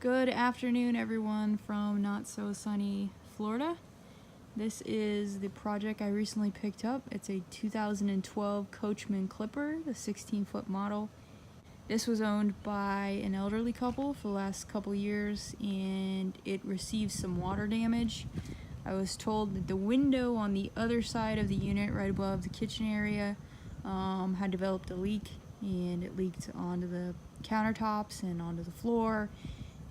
Good afternoon, everyone from not so sunny Florida. This is the project I recently picked up. It's a 2012 Coachman Clipper, the 16-foot model. This was owned by an elderly couple for the last couple years, and it received some water damage. I was told that the window on the other side of the unit, right above the kitchen area, had developed a leak, and it leaked onto the countertops and onto the floor,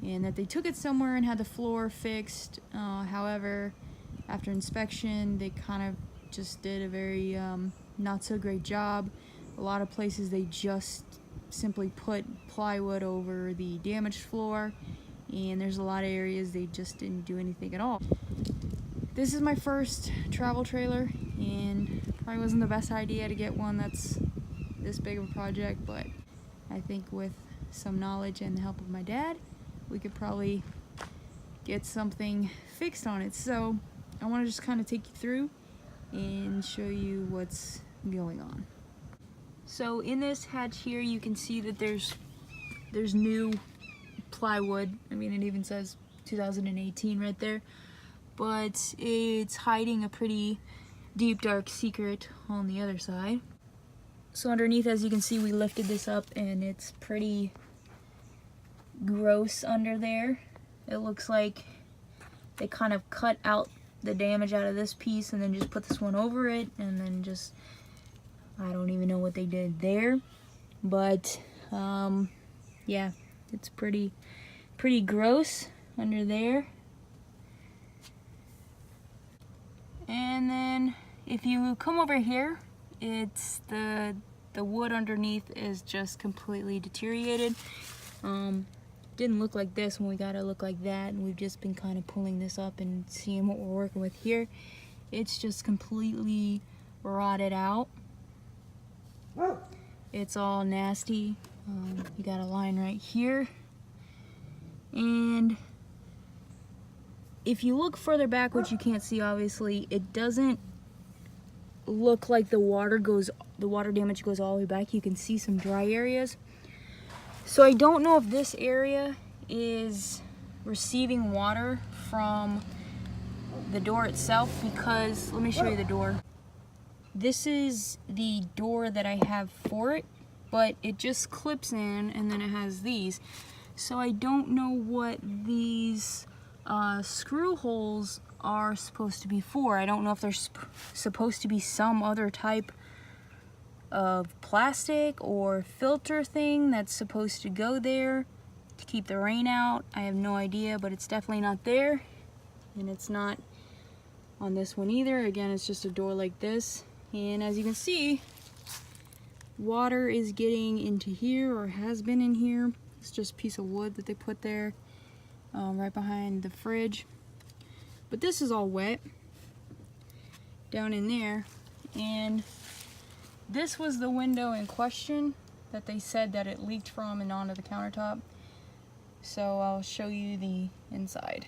and that they took it somewhere and had the floor fixed. However, after inspection, they kind of just did a very not so great job. A lot of places they just simply put plywood over the damaged floor, and there's a lot of areas they just didn't do anything at all. This is my first travel trailer, and probably wasn't the best idea to get one that's this big of a project, but I think with some knowledge and the help of my dad, we could probably get something fixed on it. So I want to just kind of take you through and show you what's going on. So in this hatch here, you can see that there's new plywood. I mean, it even says 2018 right there, but it's hiding a pretty deep, dark secret on the other side. So underneath, as you can see, we lifted this up, and it's pretty gross under there. It looks like they kind of cut out the damage out of this piece and then just put this one over it, and then just, I don't even know what they did there, but yeah, it's pretty gross under there. And then if you come over here, it's the wood underneath is just completely deteriorated. Didn't look like this when we got it look like that, and we've just been kind of pulling this up and seeing what we're working with here. It's just completely rotted out. It's all nasty. You got a line right here, and if you look further back, which you can't see obviously, it doesn't look like the water damage goes all the way back. You can see some dry areas. So I don't know if this area is receiving water from the door itself, because let me show you the door. This is the door that I have for it, but it just clips in, and then it has these. So I don't know what these screw holes are supposed to be for. I don't know if there's supposed to be some other type of plastic or filter thing that's supposed to go there to keep the rain out. I have no idea, but it's definitely not there, and it's not on this one either. Again, it's just a door like this, and as you can see, water is getting into here, or has been in here. It's just a piece of wood that they put there right behind the fridge, but this is all wet down in there. And this was the window in question that they said that it leaked from and onto the countertop. So I'll show you the inside.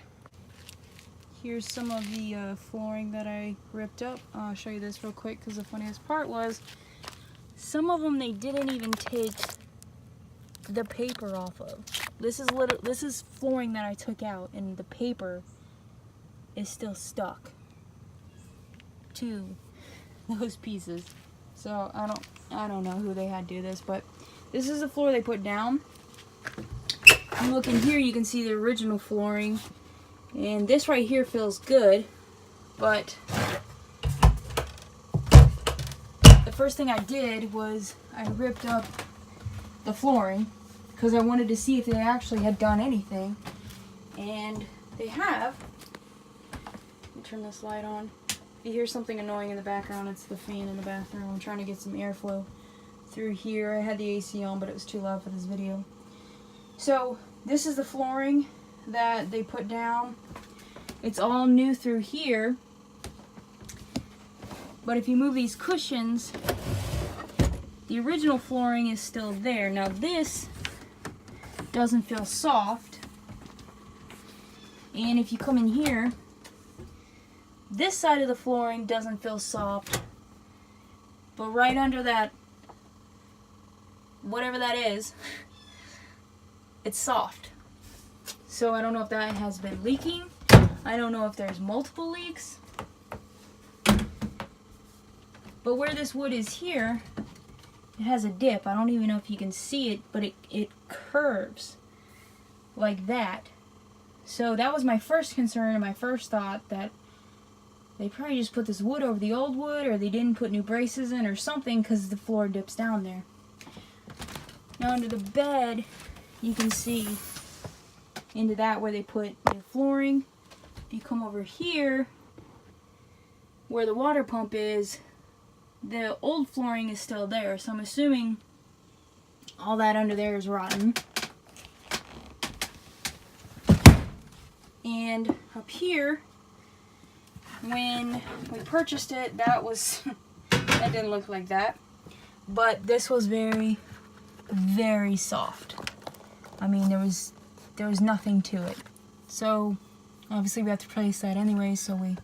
Here's some of the flooring that I ripped up. I'll show you this real quick, because the funniest part was some of them they didn't even take the paper off of. This is flooring that I took out, and the paper is still stuck to those pieces. So I don't know who they had do this, but this is the floor they put down. If you look in here, you can see the original flooring, and this right here feels good, but the first thing I did was I ripped up the flooring, because I wanted to see if they actually had done anything, and they have. Let me turn this light on. If you hear something annoying in the background, it's the fan in the bathroom. I'm trying to get some airflow through here. I had the AC on, but it was too loud for this video. So this is the flooring that they put down. It's all new through here, but if you move these cushions, the original flooring is still there. Now this doesn't feel soft, and if you come in here, this side of the flooring doesn't feel soft, but right under that, whatever that is, it's soft. So I don't know if that has been leaking. I don't know if there's multiple leaks. But where this wood is here, it has a dip. I don't even know if you can see it, but it curves like that. So that was my first concern and my first thought, that they probably just put this wood over the old wood, or they didn't put new braces in or something, because the floor dips down there. Now under the bed, you can see into that where they put new flooring. If you come over here, where the water pump is, the old flooring is still there, so I'm assuming all that under there is rotten. And up here, when we purchased it, that didn't look like that. But this was very, very soft. I mean, there was nothing to it. So obviously we have to replace that anyway, so we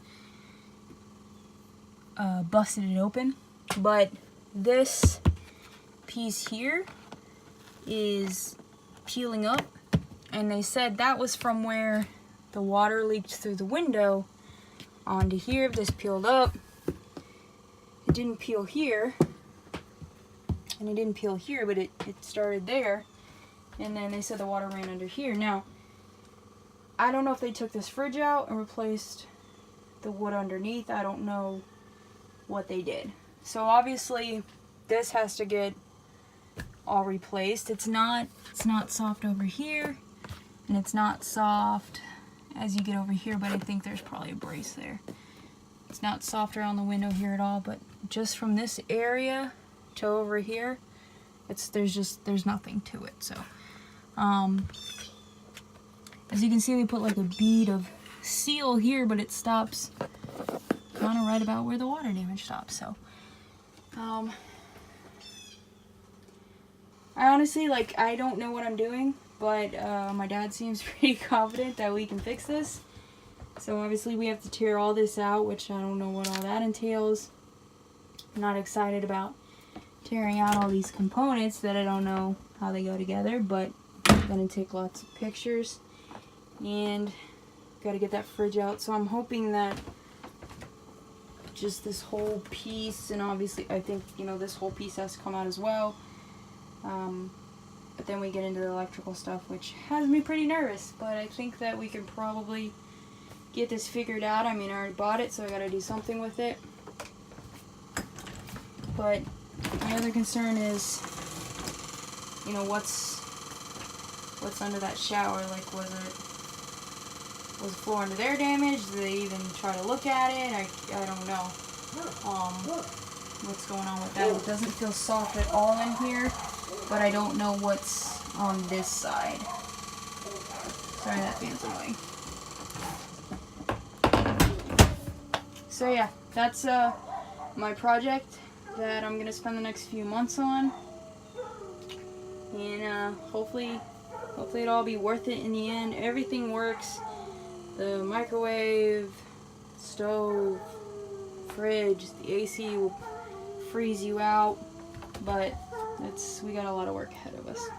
busted it open. But this piece here is peeling up, and they said that was from where the water leaked through the window onto here. This peeled up. It didn't peel here, and it didn't peel here, but it started there, and then they said the water ran under here. Now, I don't know if they took this fridge out and replaced the wood underneath. I don't know what they did. So obviously this has to get all replaced. It's not soft over here, and it's not soft as you get over here, but I think there's probably a brace there. It's not soft around the window here at all, but just from this area to over here, there's nothing to it. So as you can see, we put like a bead of seal here, but it stops kind of right about where the water damage stops. So I honestly, I don't know what I'm doing, but my dad seems pretty confident that we can fix this. So obviously we have to tear all this out, which I don't know what all that entails. I'm not excited about tearing out all these components that I don't know how they go together, but I'm going to take lots of pictures, and got to get that fridge out. So I'm hoping that just this whole piece, and obviously I think, this whole piece has to come out as well. But then we get into the electrical stuff, which has me pretty nervous, but I think that we can probably get this figured out. I mean, I already bought it, so I gotta do something with it. But my other concern is, what's under that shower? Like, was the floor under there damaged? Did they even try to look at it? I don't know what's going on with that. It doesn't feel soft at all in here, but I don't know what's on this side. Sorry, that fan's annoying. So yeah, that's my project that I'm gonna spend the next few months on, and hopefully it'll all be worth it in the end. Everything works. The microwave, stove, fridge, the AC will freeze you out, but we got a lot of work ahead of us.